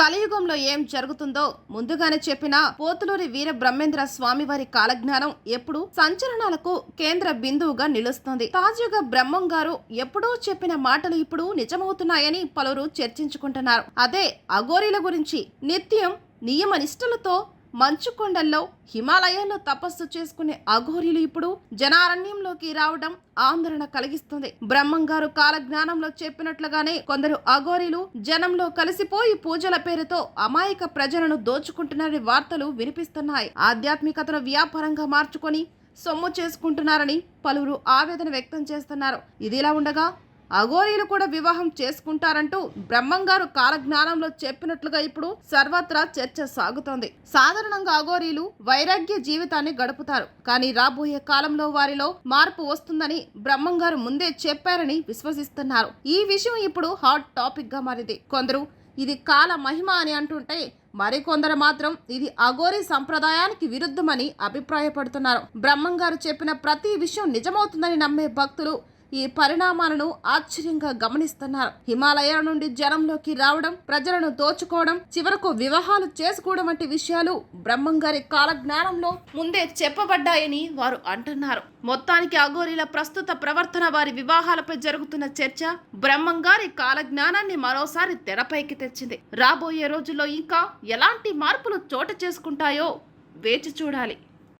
కలియుగంలో ఏం జరుగుతుందో ముందుగానే చెప్పిన పోతులూరి వీర బ్రహ్మేంద్ర స్వామి వారి కాలజ్ఞానం ఎప్పుడు సంచలనాలకు కేంద్ర బిందువుగా నిలుస్తుంది. తాజాగా బ్రహ్మం గారు ఎప్పుడో చెప్పిన మాటలు ఇప్పుడు నిజమవుతున్నాయని పలువురు చర్చించుకుంటున్నారు. అదే అఘోరీల గురించి. నిత్యం నియమ నిష్టలతో మంచు కొండల్లో హిమాలయాల్లో తపస్సు చేసుకునే అఘోరీలు ఇప్పుడు జనారణ్యంలోకి రావడం ఆందోళన కలిగిస్తుంది. బ్రహ్మం గారు కాలజ్ఞానంలో చెప్పినట్లుగానే కొందరు అఘోరీలు జనంలో కలిసిపోయి పూజల పేరుతో అమాయక ప్రజలను దోచుకుంటున్నారని వార్తలు వినిపిస్తున్నాయి. ఆధ్యాత్మికతను వ్యాపారంగా మార్చుకొని సొమ్ము చేసుకుంటున్నారని పలువురు ఆవేదన వ్యక్తం చేస్తున్నారు. ఇదిలా ఉండగా అఘోరీలు కూడా వివాహం చేసుకుంటారంటూ బ్రహ్మంగారు కాలజ్ఞానంలో చెప్పినట్లుగా ఇప్పుడు సర్వత్రా చర్చ సాగుతోంది. సాధారణంగా అఘోరీలు వైరాగ్య జీవితాన్ని గడుపుతారు. కానీ రాబోయే కాలంలో వారిలో మార్పు వస్తుందని బ్రహ్మంగారు ముందే చెప్పారని విశ్వసిస్తున్నారు. ఈ విషయం ఇప్పుడు హాట్ టాపిక్ గా మారింది. కొందరు ఇది కాల మహిమ అని అంటుంటే మరికొందరు మాత్రం ఇది అఘోరీ సంప్రదాయానికి విరుద్ధమని అభిప్రాయపడుతున్నారు. బ్రహ్మంగారు చెప్పిన ప్రతి విషయం నిజమవుతుందని నమ్మే భక్తులు ఈ పరిణామాలను ఆశ్చర్యంగా గమనిస్తున్నారు. హిమాలయాల నుండి జనంలోకి రావడం, ప్రజలను దోచుకోవడం, చివరకు వివాహాలు చేసుకోవడం వంటి విషయాలు బ్రహ్మంగారి కాలజ్ఞానంలో ముందే చెప్పబడ్డాయని వారు అంటున్నారు. మొత్తానికి అఘోరీల ప్రస్తుత ప్రవర్తన, వారి వివాహాలపై జరుగుతున్న చర్చ బ్రహ్మంగారి కాలజ్ఞానాన్ని మరోసారి తెరపైకి తెచ్చింది. రాబోయే రోజుల్లో ఇంకా ఎలాంటి మార్పులు చోటు చేసుకుంటాయో వేచి చూడాలి.